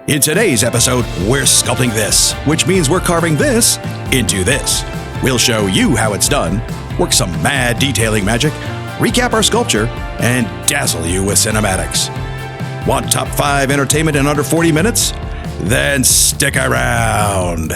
In today's episode, we're sculpting this, which means we're carving this into this. We'll show you how it's done, work some mad detailing magic, recap our sculpture, and dazzle you with cinematics. Want top 5 entertainment in under 40 minutes? Then stick around.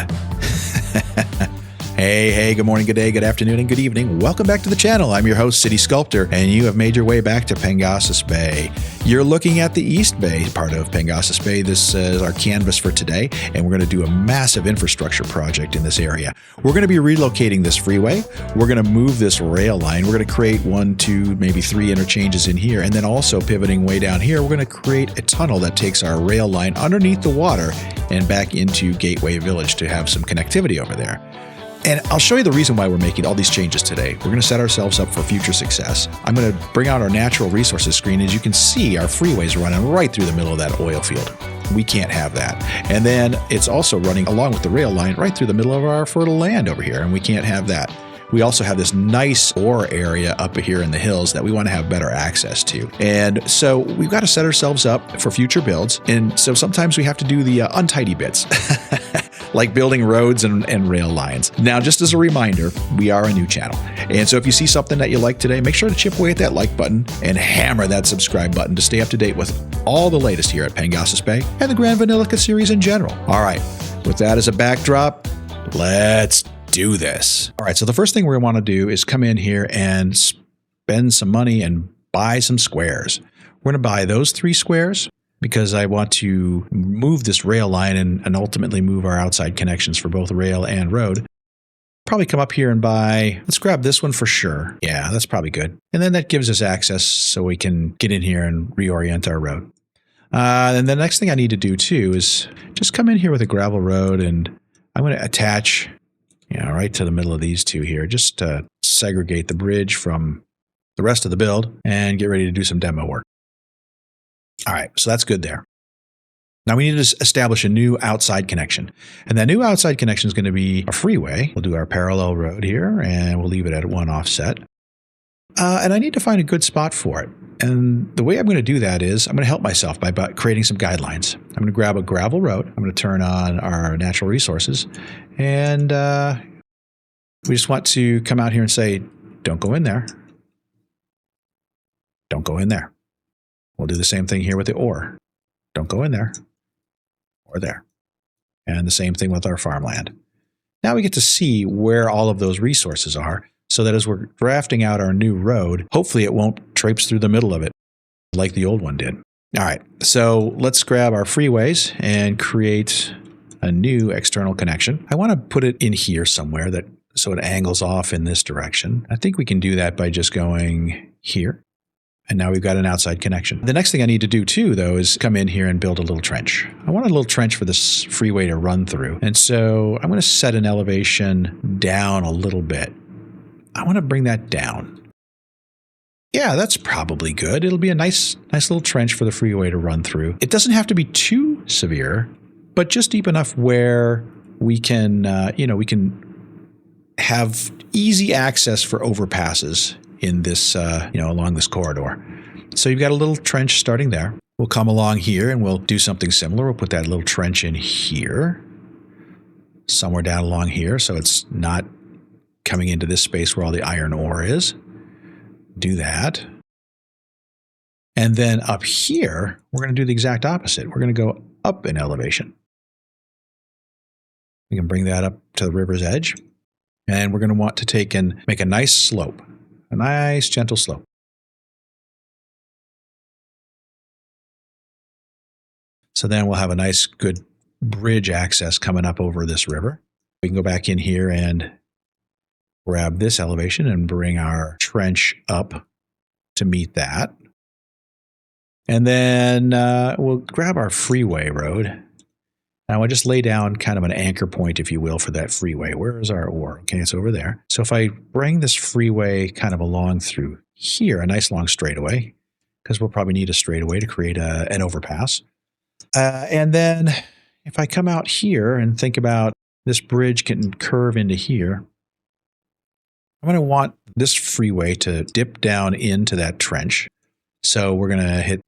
Hey, good morning, good day, good afternoon, and good evening. Welcome back to the channel. I'm your host, City Sculptor, and you have made your way back to Pengasas Bay. You're looking at the East Bay part of Pengasas Bay. This is our canvas for today, and we're going to do a massive infrastructure project in this area. We're going to be relocating this freeway. We're going to move this rail line. We're going to create 1, 2, maybe 3 interchanges in here, and then also pivoting way down here, we're going to create a tunnel that takes our rail line underneath the water and back into Gateway Village to have some connectivity over there. And I'll show you the reason why we're making all these changes today. We're going to set ourselves up for future success. I'm going to bring out our natural resources screen. As you can see, our freeway's running right through the middle of that oil field. We can't have that. And then it's also running along with the rail line right through the middle of our fertile land over here, and we can't have that. We also have this nice ore area up here in the hills that we want to have better access to. And so we've got to set ourselves up for future builds. And so sometimes we have to do the untidy bits, like building roads and rail lines. Now, just as a reminder, we are a new channel. And so if you see something that you like today, make sure to chip away at that like button and hammer that subscribe button to stay up to date with all the latest here at Pengasas Bay and the Grand Vanillica series in general. All right, with that as a backdrop, let's do this. All right, so the first thing we want to do is come in here and spend some money and buy some squares. We're going to buy those 3 squares because I want to move this rail line and ultimately move our outside connections for both rail and road. Probably come up here and buy, let's grab this one for sure. Yeah, that's probably good. And then that gives us access so we can get in here and reorient our road. And the next thing I need to do too is just come in here with a gravel road, and I'm going to attach right to the middle of these 2 here, just to segregate the bridge from the rest of the build and get ready to do some demo work. All right, so that's good there. Now we need to establish a new outside connection. And that new outside connection is going to be a freeway. We'll do our parallel road here, and we'll leave it at 1 offset. And I need to find a good spot for it. And the way I'm going to do that is I'm going to help myself by creating some guidelines. I'm going to grab a gravel road. I'm going to turn on our natural resources. And we just want to come out here and say, don't go in there. Don't go in there. We'll do the same thing here with the ore. Don't go in there or there. And the same thing with our farmland. Now we get to see where all of those resources are, so that as we're drafting out our new road, hopefully it won't traipse through the middle of it like the old one did. All right, so let's grab our freeways and create a new external connection. I want to put it in here somewhere so it angles off in this direction. I think we can do that by just going here. And now we've got an outside connection. The next thing I need to do too, though, is come in here and build a little trench. I want a little trench for this freeway to run through. And so I'm going to set an elevation down a little bit. I want to bring that down. Yeah, that's probably good. It'll be a nice little trench for the freeway to run through. It doesn't have to be too severe, but just deep enough where we can, we can have easy access for overpasses in this, along this corridor. So you've got a little trench starting there. We'll come along here and we'll do something similar. We'll put that little trench in here, somewhere down along here, so it's not coming into this space where all the iron ore is. Do that. And then up here, we're going to do the exact opposite. We're going to go up in elevation. We can bring that up to the river's edge. And we're going to want to take and make a nice slope. A nice, gentle slope. So then we'll have a nice, good bridge access coming up over this river. We can go back in here and grab this elevation and bring our trench up to meet that. And then we'll grab our freeway road. Now I just lay down kind of an anchor point, if you will, for that freeway. Where is our ore? Okay, it's over there. So if I bring this freeway kind of along through here, a nice long straightaway, because we'll probably need a straightaway to create an overpass. And then if I come out here and think about this bridge can curve into here, I'm going to want this freeway to dip down into that trench. So we're going to hit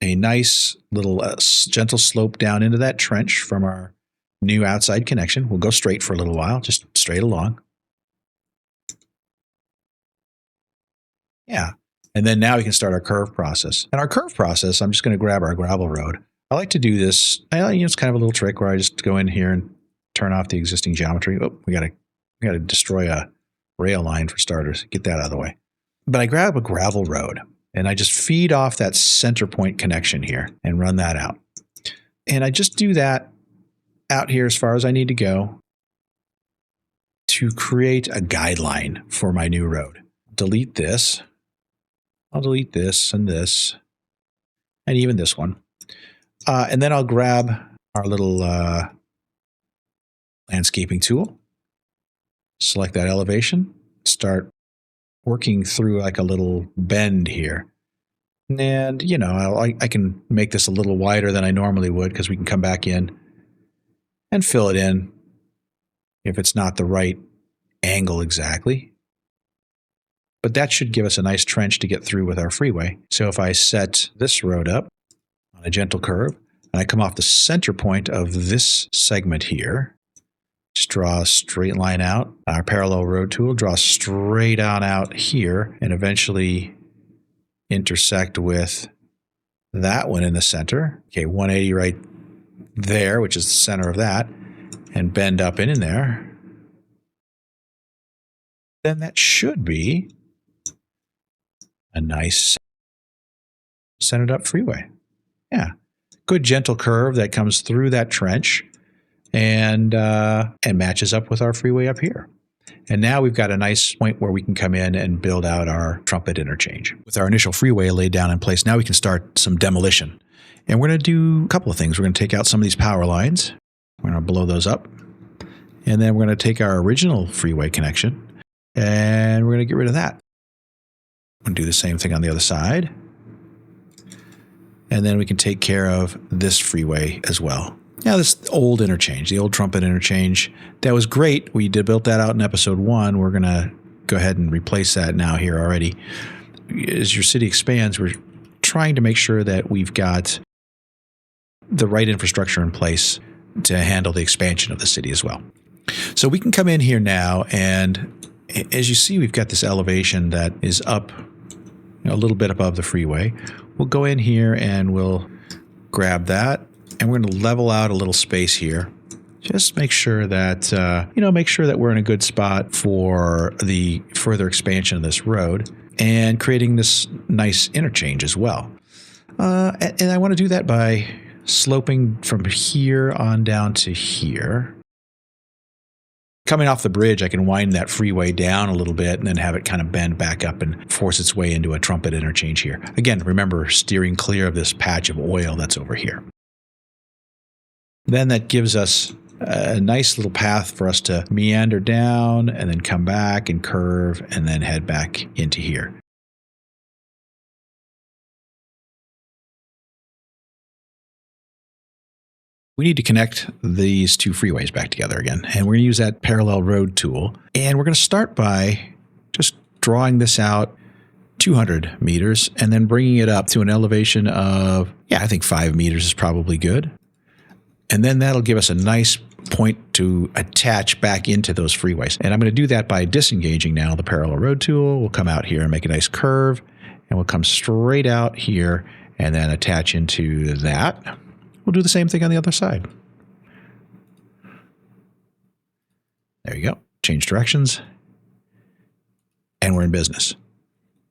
a nice little gentle slope down into that trench from our new outside connection. We'll go straight for a little while, just straight along. Yeah. And then now we can start our curve process. And our curve process, I'm just going to grab our gravel road. I like to do this. It's kind of a little trick where I just go in here and turn off the existing geometry. Oh, we got to destroy a rail line for starters. Get that out of the way. But I grab a gravel road and I just feed off that center point connection here and run that out. And I just do that out here as far as I need to go to create a guideline for my new road. Delete this. I'll delete this, and even this one. And then I'll grab our little landscaping tool, select that elevation, start working through like a little bend here. And, I can make this a little wider than I normally would because we can come back in and fill it in if it's not the right angle exactly. But that should give us a nice trench to get through with our freeway. So if I set this road up on a gentle curve, and I come off the center point of this segment here, just draw a straight line out. Our parallel road tool, draw straight on out here, and eventually intersect with that one in the center. Okay, 180 right there, which is the center of that, and bend up in there. Then that should be a nice centered up freeway. Yeah. Good gentle curve that comes through that trench and matches up with our freeway up here. And now we've got a nice point where we can come in and build out our Trumpet Interchange. With our initial freeway laid down in place, now we can start some demolition. And we're going to do a couple of things. We're going to take out some of these power lines. We're going to blow those up. And then we're going to take our original freeway connection and we're going to get rid of that. We'll do the same thing on the other side. And then we can take care of this freeway as well. Now, this old interchange, the old Trumpet Interchange, that was great. We built that out in episode 1. We're going to go ahead and replace that now here already. As your city expands, we're trying to make sure that we've got the right infrastructure in place to handle the expansion of the city as well. So we can come in here now, and as you see, we've got this elevation that is up a little bit above the freeway. We'll go in here and we'll grab that, and we're going to level out a little space here. Just make sure that, we're in a good spot for the further expansion of this road and creating this nice interchange as well. And I want to do that by sloping from here on down to here. Coming off the bridge, I can wind that freeway down a little bit and then have it kind of bend back up and force its way into a Trumpet Interchange here. Again, remember, steering clear of this patch of oil that's over here. Then that gives us a nice little path for us to meander down and then come back and curve and then head back into here. We need to connect these two freeways back together again, and we're going to use that parallel road tool. And we're going to start by just drawing this out 200 meters and then bringing it up to an elevation of, I think 5 meters is probably good. And then that'll give us a nice point to attach back into those freeways. And I'm going to do that by disengaging now the parallel road tool. We'll come out here and make a nice curve, and we'll come straight out here and then attach into that. We'll do the same thing on the other side. There you go. Change directions. And we're in business.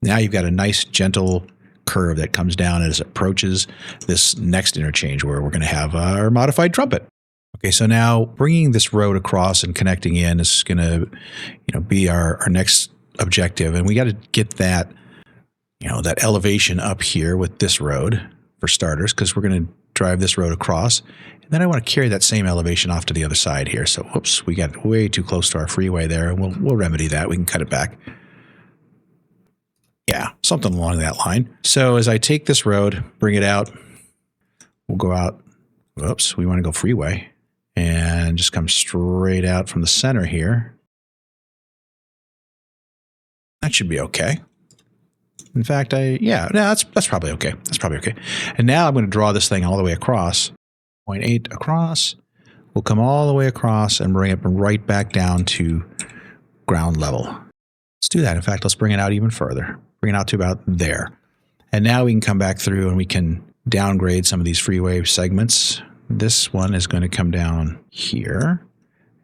Now you've got a nice gentle curve that comes down as it approaches this next interchange where we're going to have our modified trumpet. Okay, so now bringing this road across and connecting in is going to be our next objective. And we got to get that, that elevation up here with this road for starters, because we're going to drive this road across. And then I want to carry that same elevation off to the other side here. So, whoops, we got way too close to our freeway there, and we'll remedy that. We can cut it back. Yeah, something along that line. So as I take this road, bring it out, we'll go out. Whoops, we want to go freeway and just come straight out from the center here. That should be okay. In fact, yeah, no, that's probably okay. That's probably okay. And now I'm going to draw this thing all the way across. 0.8 across. We'll come all the way across and bring it right back down to ground level. Let's do that. In fact, let's bring it out even further. Bring it out to about there. And now we can come back through and we can downgrade some of these freeway segments. This one is going to come down here.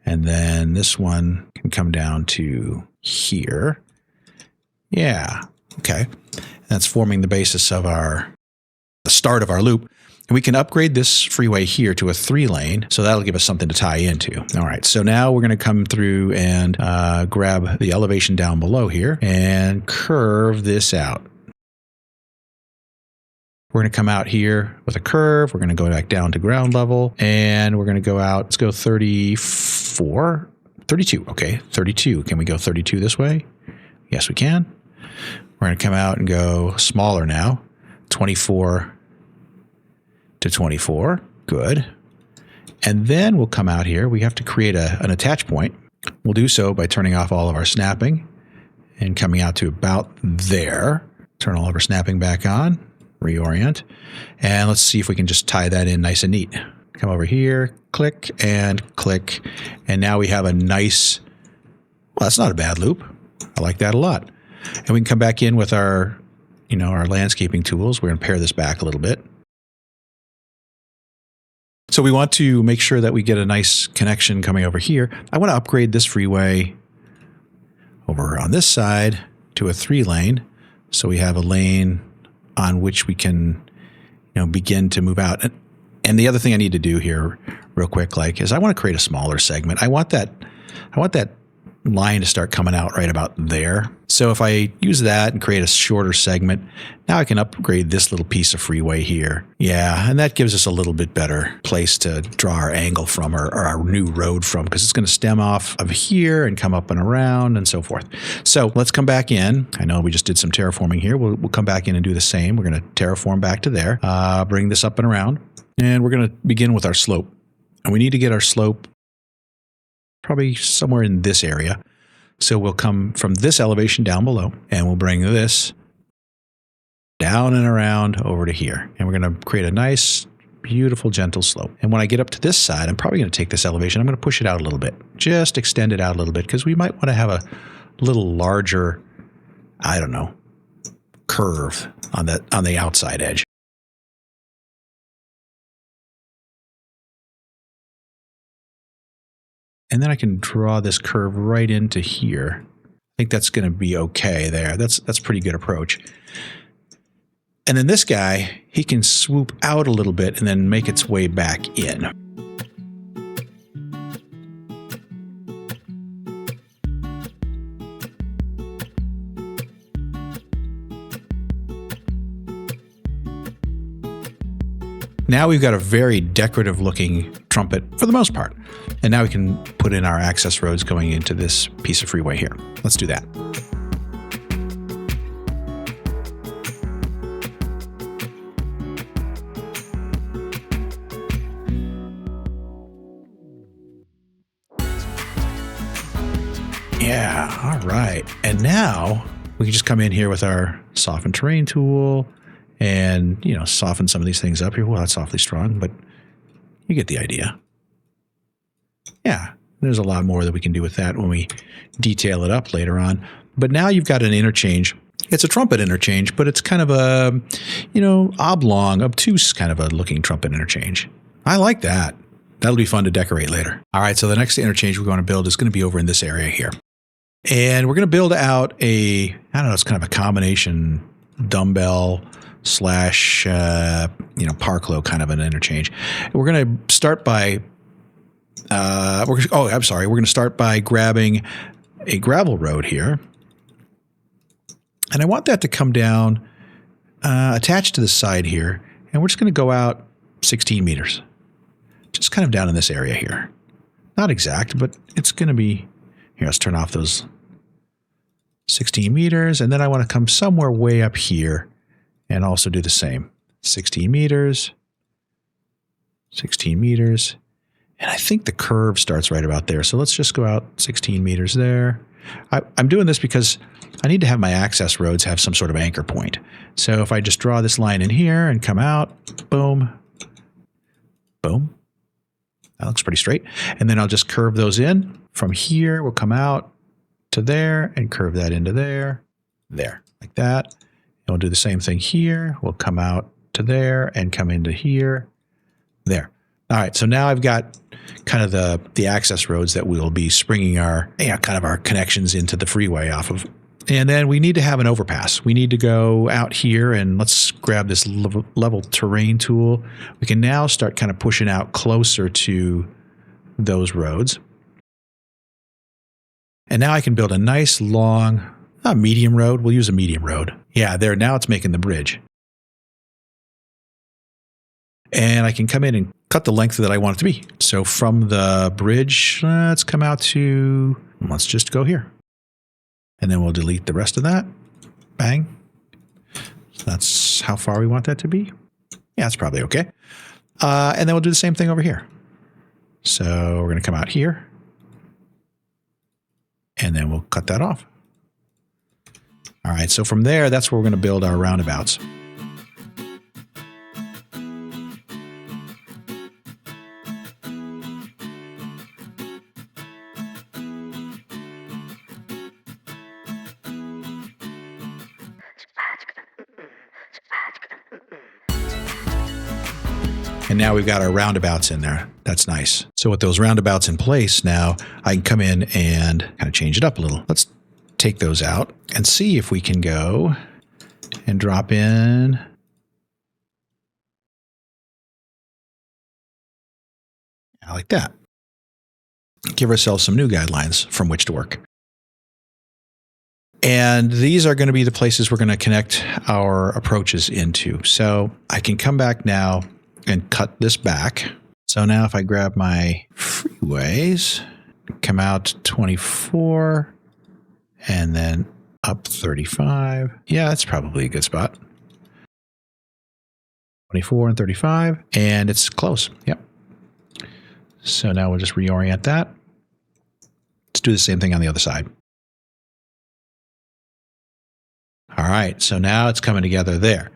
And then this one can come down to here. Yeah. Okay. That's forming the basis of the start of our loop. And we can upgrade this freeway here to a 3-lane, so that'll give us something to tie into. All right, so now we're going to come through and grab the elevation down below here and curve this out. We're going to come out here with a curve. We're going to go back down to ground level, and we're going to go out. Let's go 34, 32. Okay, 32. Can we go 32 this way? Yes, we can. We're going to come out and go smaller now, 24 to 24. Good. And then we'll come out here. We have to create an attach point. We'll do so by turning off all of our snapping and coming out to about there. Turn all of our snapping back on, reorient, and let's see if we can just tie that in nice and neat. Come over here, click, and now we have a nice, well, that's not a bad loop. I like that a lot. And we can come back in with our landscaping tools. We're going to pare this back a little bit. So we want to make sure that we get a nice connection coming over here. I want to upgrade this freeway over on this side to a 3-lane. So we have a lane on which we can, begin to move out. And the other thing I need to do here real quick, is I want to create a smaller segment. I want that line to start coming out right about there. So if I use that and create a shorter segment, now I can upgrade this little piece of freeway here. Yeah, and that gives us a little bit better place to draw our angle from, or our new road from, because it's going to stem off of here and come up and around and so forth. So let's come back in. I know we just did some terraforming here. We'll come back in and do the same. We're going to terraform back to there, bring this up and around, and we're going to begin with our slope. And we need to get our slope probably somewhere in this area. So we'll come from this elevation down below, and we'll bring this down and around over to here. And we're going to create a nice, beautiful, gentle slope. And when I get up to this side, I'm probably going to take this elevation. I'm going to push it out a little bit, just extend it out a little bit, because we might want to have a little larger, curve on the outside edge. And then I can draw this curve right into here. I think that's going to be okay there. That's a pretty good approach. And then this guy, he can swoop out a little bit and then make its way back in. Now we've got a very decorative looking trumpet for the most part. And now we can put in our access roads going into this piece of freeway here. Let's do that. Yeah, all right. And now we can just come in here with our soften terrain tool and, soften some of these things up here. Well, that's awfully strong, but you get the idea. Yeah, there's a lot more that we can do with that when we detail it up later on. But now you've got an interchange. It's a trumpet interchange, but it's kind of a, oblong, obtuse kind of a looking trumpet interchange. I like that. That'll be fun to decorate later. All right, so the next interchange we're going to build is going to be over in this area here. And we're going to build out it's kind of a combination dumbbell / Parclo kind of an interchange. We're going to start by we're going to start by grabbing a gravel road here. And I want that to come down, attached to the side here. And we're just going to go out 16 meters. Just kind of down in this area here. Not exact, but it's going to be, here, let's turn off those 16 meters. And then I want to come somewhere way up here and also do the same. 16 meters, 16 meters. And I think the curve starts right about there. So let's just go out 16 meters there. I'm doing this because I need to have my access roads have some sort of anchor point. So if I just draw this line in here and come out, boom, boom. That looks pretty straight. And then I'll just curve those in. From here, we'll come out to there and curve that into there, like that. And we'll do the same thing here. We'll come out to there and come into here, there. All right, so now I've got kind of the access roads that we'll be springing our, kind of our connections into the freeway off of. And then we need to have an overpass. We need to go out here and let's grab this level terrain tool. We can now start kind of pushing out closer to those roads. And now I can build a nice long, medium road. We'll use a medium road. Yeah, there, now it's making the bridge. And I can come in and cut the length that I want it to be. So from the bridge, let's come out to, let's just go here. And then we'll delete the rest of that. Bang. So that's how far we want that to be. Yeah, that's probably okay. And then we'll do the same thing over here. So we're going to come out here. And then we'll cut that off. All right, so from there, that's where we're going to build our roundabouts. And now we've got our roundabouts in there. That's nice. So with those roundabouts in place now, I can come in and kind of change it up a little. Let's take those out and see if we can go and drop in. Like that. Give ourselves some new guidelines from which to work. And these are going to be the places we're going to connect our approaches into. So I can come back now and cut this back. So now if I grab my freeways, come out 24 and then up 35. Yeah, that's probably a good spot. 24 and 35, and it's close. Yep. So now we'll just reorient that. Let's do the same thing on the other side. All right, so now it's coming together there.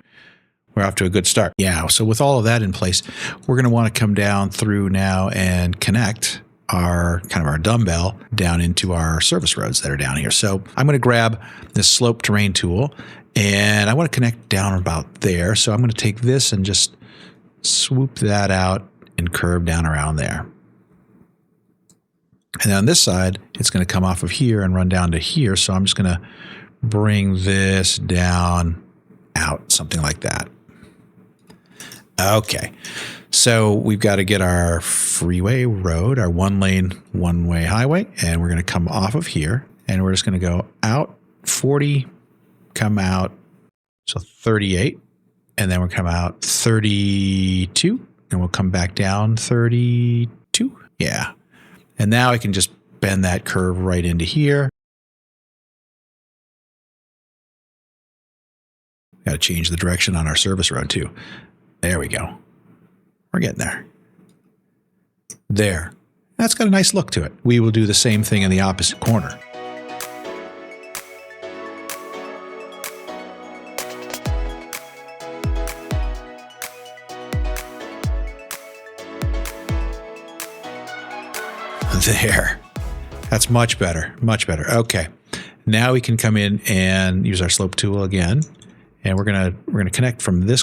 We're off to a good start. Yeah, so with all of that in place, we're going to want to come down through now and connect our kind of our dumbbell down into our service roads that are down here. So I'm going to grab this slope terrain tool and I want to connect down about there. So I'm going to take this and just swoop that out and curve down around there. And then on this side, it's going to come off of here and run down to here. So I'm just going to bring this down out, something like that. Okay, so we've got to get our freeway road, our one-lane, one-way highway, and we're going to come off of here, and we're just going to go out 40, come out, so 38, and then we'll come out 32, and we'll come back down 32. Yeah, and now I can just bend that curve right into here. Got to change the direction on our service road too. There we go. We're getting there. There. That's got a nice look to it. We will do the same thing in the opposite corner. There. That's much better. Much better. Okay. Now we can come in and use our slope tool again. And we're gonna connect from this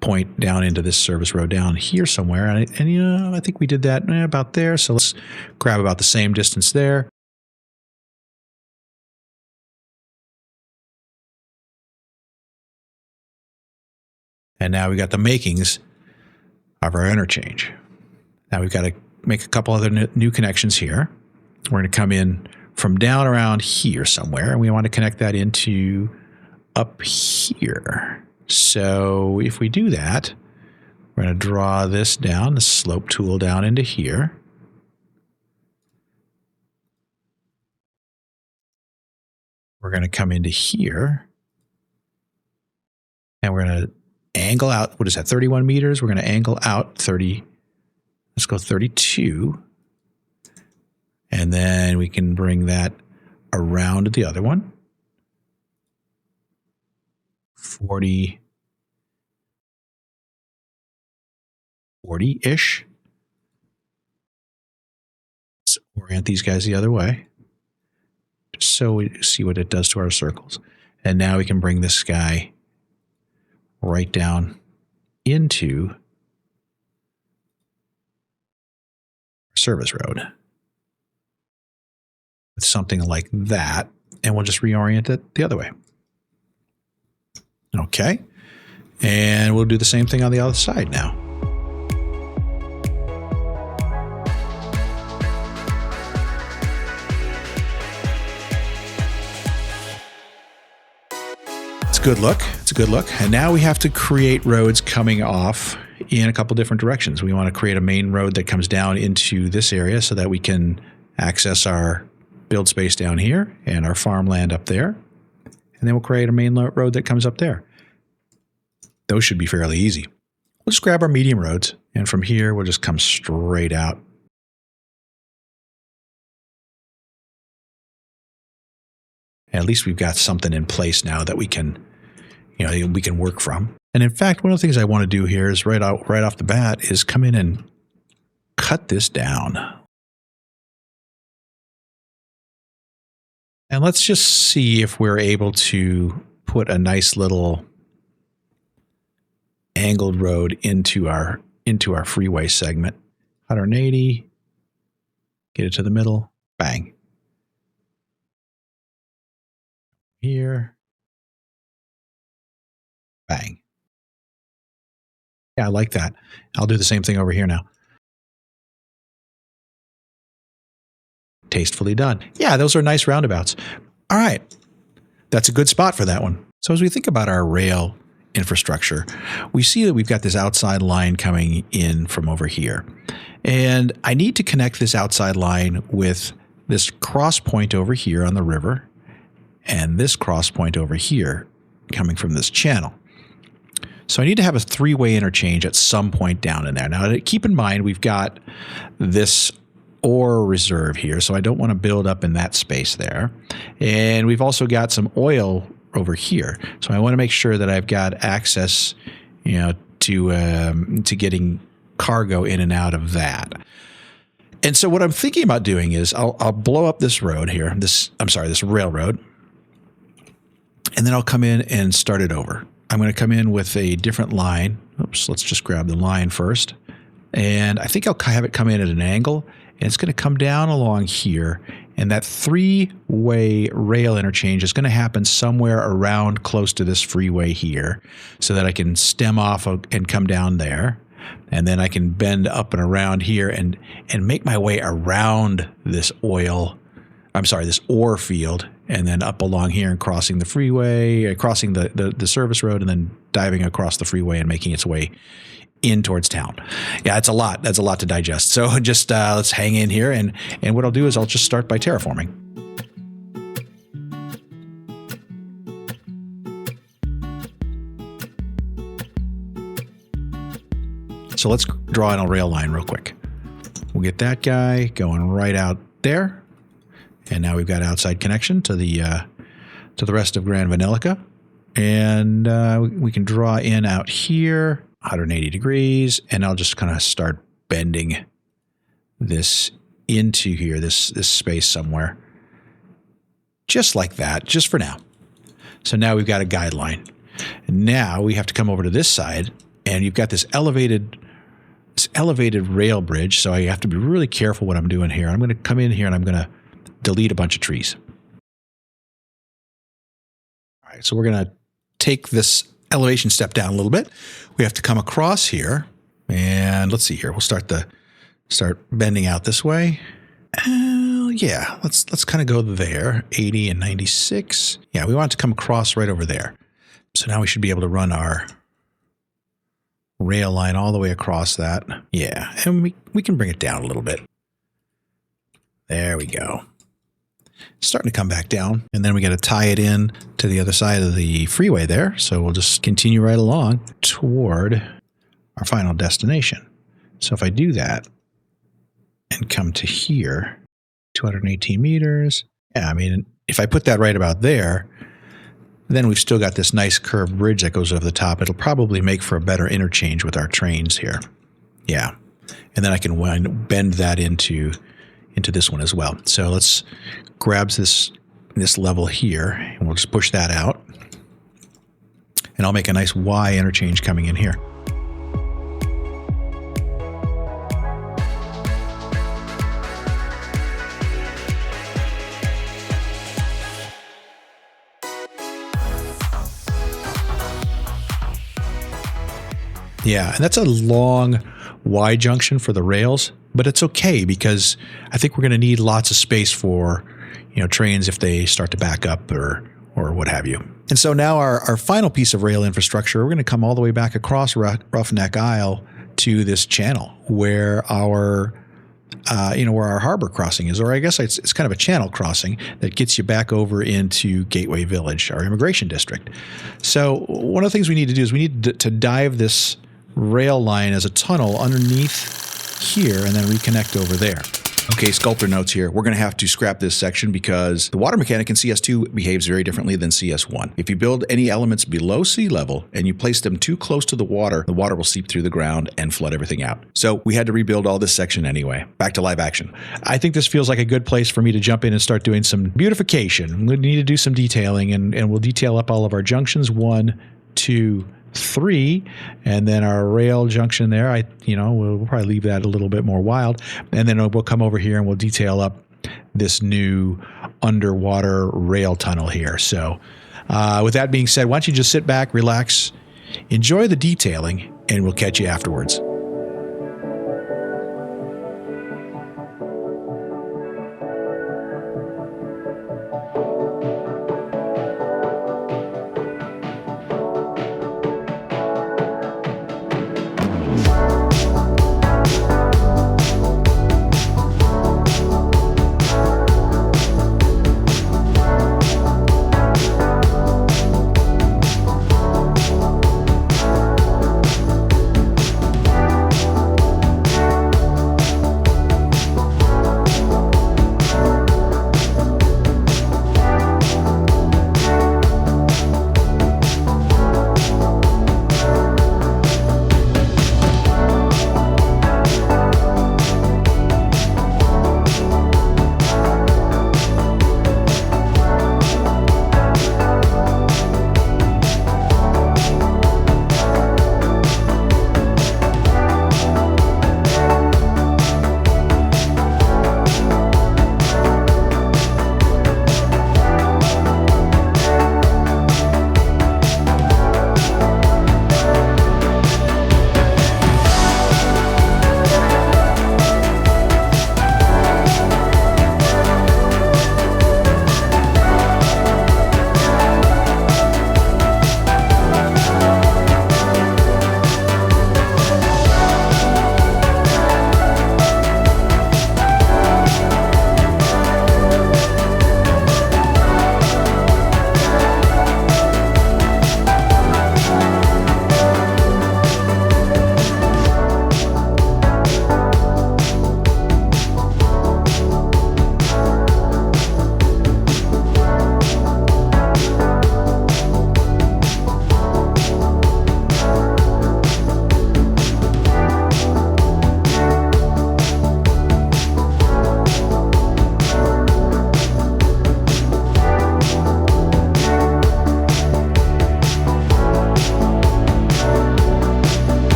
point down into this service road down here somewhere. And you know, I think we did that about there. So let's grab about the same distance there. And now we got the makings of our interchange. Now we've got to make a couple other new connections here. We're going to come in from down around here somewhere, and we want to connect that into up here. So if we do that, we're going to draw this down, the slope tool down into here. We're going to come into here, and we're going to angle out, what is that, 31 meters? We're going to angle out 30, let's go 32. And then we can bring that around the other one. 40, 40-ish. Let's orient these guys the other way, just so we see what it does to our circles. And now we can bring this guy right down into our service road with something like that, and we'll just reorient it the other way. Okay, and we'll do the same thing on the other side now. It's a good look. It's a good look. And now we have to create roads coming off in a couple different directions. We want to create a main road that comes down into this area so that we can access our build space down here and our farmland up there. And then we'll create a main road that comes up there. Those should be fairly easy. We'll just grab our medium roads, and from here we'll just come straight out. And at least we've got something in place now that we can, we can work from. And in fact, one of the things I want to do here is right off the bat is come in and cut this down. And let's just see if we're able to put a nice little angled road into our freeway segment. 180, get it to the middle, bang. Here, bang. Yeah, I like that. I'll do the same thing over here now. Tastefully done. Yeah, those are nice roundabouts. All right, that's a good spot for that one. So as we think about our rail infrastructure, we see that we've got this outside line coming in from over here. And I need to connect this outside line with this cross point over here on the river and this cross point over here coming from this channel. So I need to have a three-way interchange at some point down in there. Now, keep in mind, we've got this ore reserve here, so I don't want to build up in that space there. And we've also got some oil over here. So I want to make sure that I've got access, to getting cargo in and out of that. And so what I'm thinking about doing is I'll blow up this road here, this railroad, and then I'll come in and start it over. I'm going to come in with a different line. Oops, let's just grab the line first. And I think I'll have it come in at an angle, and it's going to come down along here. And that three-way rail interchange is going to happen somewhere around close to this freeway here, so that I can stem off and come down there. And then I can bend up and around here and make my way around this this ore field, and then up along here and crossing the freeway, crossing the service road, and then diving across the freeway and making its way in towards town. Yeah, it's a lot. That's a lot to digest. So just let's hang in here, and what I'll do is I'll just start by terraforming. So let's draw in a rail line real quick. We'll get that guy going right out there. And now we've got outside connection to the rest of Grand Vanillica. And we can draw in out here, 180 degrees, and I'll just kind of start bending this into here, this space somewhere. Just like that, just for now. So now we've got a guideline. And now we have to come over to this side, and you've got this elevated rail bridge, so I have to be really careful what I'm doing here. I'm going to come in here and I'm going to delete a bunch of trees. All right, so we're going to take this elevation step down a little bit. We have to come across here, and let's see here. We'll start bending out this way. Yeah, let's kind of go there, 80 and 96. Yeah, we want it to come across right over there. So now we should be able to run our rail line all the way across that. Yeah, and we can bring it down a little bit. There we go. It's starting to come back down, and then we got to tie it in to the other side of the freeway there. So we'll just continue right along toward our final destination. So if I do that and come to here, 218 meters. Yeah, I mean, if I put that right about there, then we've still got this nice curved bridge that goes over the top. It'll probably make for a better interchange with our trains here. Yeah. And then I can bend that into this one as well. So let's grab this level here, and we'll just push that out. And I'll make a nice Y interchange coming in here. Yeah, and that's a long Y junction for the rails, but it's okay because I think we're going to need lots of space for, trains if they start to back up or what have you. And so now our final piece of rail infrastructure, we're going to come all the way back across Roughneck Isle to this channel where our harbor crossing is, or I guess it's kind of a channel crossing that gets you back over into Gateway Village, our immigration district. So one of the things we need to do is we need to dive this rail line as a tunnel underneath here and then reconnect over there. Okay, sculptor notes here. We're going to have to scrap this section because the water mechanic in CS2 behaves very differently than CS1. If you build any elements below sea level and you place them too close to the water will seep through the ground and flood everything out. So we had to rebuild all this section anyway. Back to live action. I think this feels like a good place for me to jump in and start doing some beautification. We need to do some detailing, and we'll detail up all of our junctions 1, 2, 3, and then our rail junction there, we'll probably leave that a little bit more wild, and then we'll come over here and we'll detail up this new underwater rail tunnel here. So with that being said, why don't you just sit back, relax, enjoy the detailing, and we'll catch you afterwards.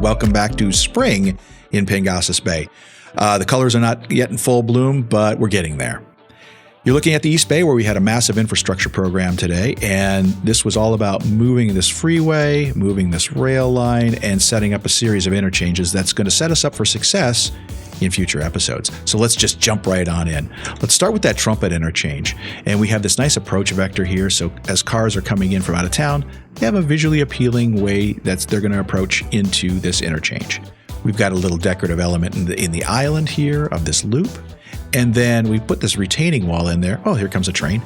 welcome back to spring in Pengasas Bay. The colors are not yet in full bloom, but we're getting there. You're looking at the East Bay, where we had a massive infrastructure program today, and this was all about moving this freeway, moving this rail line, and setting up a series of interchanges that's going to set us up for success in future episodes. So let's just jump right on in. Let's start with that Trumpet Interchange. And we have this nice approach vector here, so as cars are coming in from out of town, they have a visually appealing way that they're going to approach into this interchange. We've got a little decorative element in the island here of this loop. And then we put this retaining wall in there. Oh, here comes a train.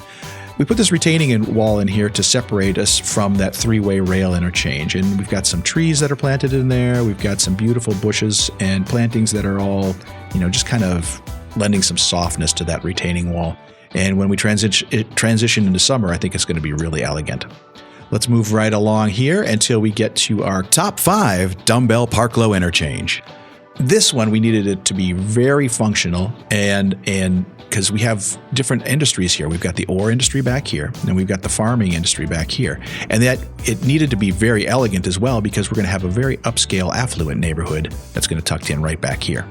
We put this retaining wall in here to separate us from that three-way rail interchange. And we've got some trees that are planted in there. We've got some beautiful bushes and plantings that are all, just kind of lending some softness to that retaining wall. And when we transition into summer, I think it's going to be really elegant. Let's move right along here until we get to our top 5 Dumbbell Parclo interchange. This one, we needed it to be very functional, and because we have different industries here. We've got the ore industry back here, and we've got the farming industry back here. And that it needed to be very elegant as well, because we're going to have a very upscale, affluent neighborhood that's going to tuck in right back here.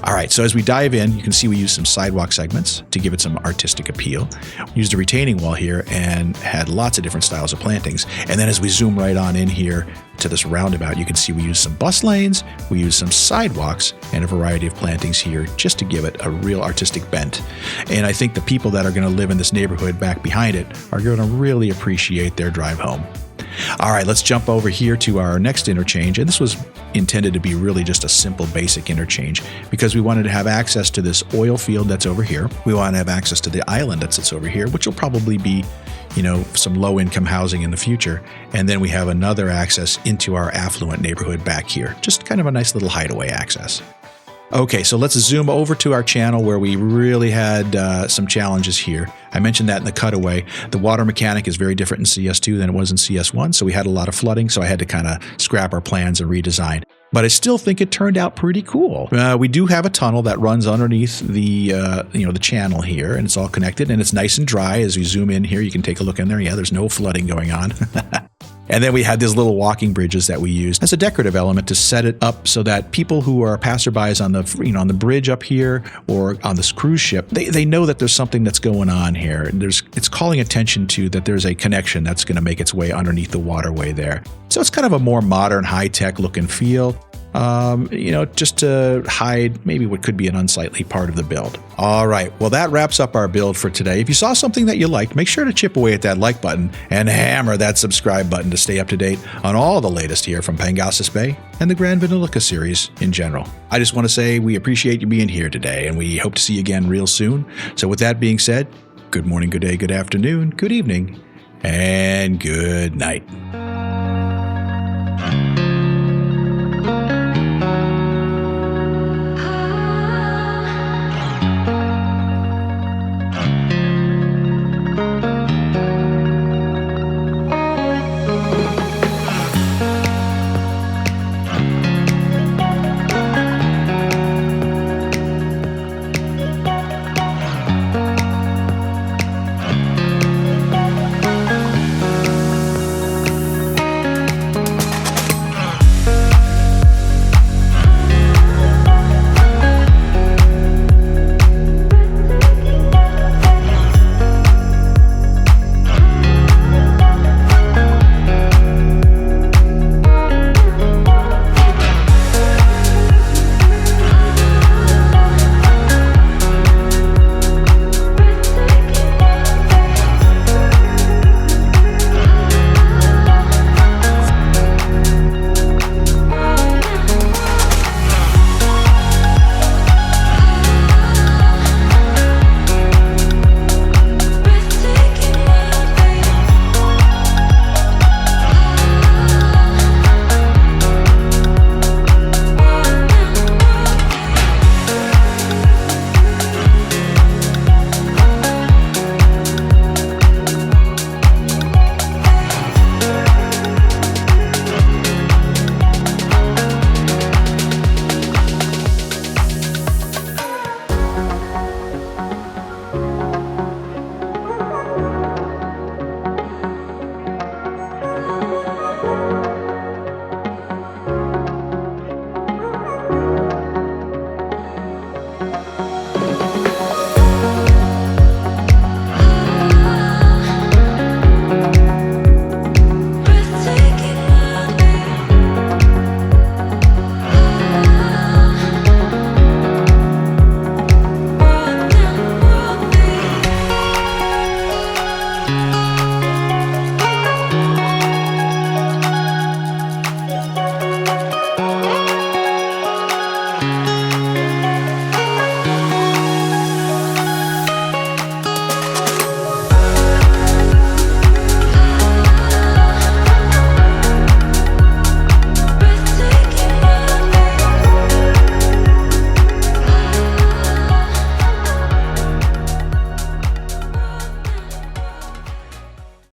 All right, so as we dive in, you can see we used some sidewalk segments to give it some artistic appeal. We used a retaining wall here and had lots of different styles of plantings. And then as we zoom right on in here to this roundabout, you can see we used some bus lanes, we used some sidewalks, and a variety of plantings here just to give it a real artistic bent. And I think the people that are going to live in this neighborhood back behind it are going to really appreciate their drive home. All right, let's jump over here to our next interchange. And this was intended to be really just a simple, basic interchange, because we wanted to have access to this oil field that's over here. We want to have access to the island that sits over here, which will probably be some low-income housing in the future. And then we have another access into our affluent neighborhood back here. Just kind of a nice little hideaway access. Okay, so let's zoom over to our channel where we really had some challenges here. I mentioned that in the cutaway. The water mechanic is very different in CS2 than it was in CS1, so we had a lot of flooding, so I had to kind of scrap our plans and redesign. But I still think it turned out pretty cool. We do have a tunnel that runs underneath the the channel here, and it's all connected, and it's nice and dry. As we zoom in here, you can take a look in there. Yeah, there's no flooding going on. And then we had these little walking bridges that we used as a decorative element to set it up so that people who are passerbys on the on the bridge up here or on this cruise ship, they know that there's something that's going on here. And it's calling attention to that there's a connection that's going to make its way underneath the waterway there. So it's kind of a more modern, high-tech look and feel. Just to hide maybe what could be an unsightly part of the build. All right, well, that wraps up our build for today. If you saw something that you liked, make sure to chip away at that like button and hammer that subscribe button to stay up to date on all the latest here from Pengasas Bay and the Grand Vanillica series in general. I just want to say we appreciate you being here today, and we hope to see you again real soon. So with that being said, good morning, good day, good afternoon, good evening, and good night.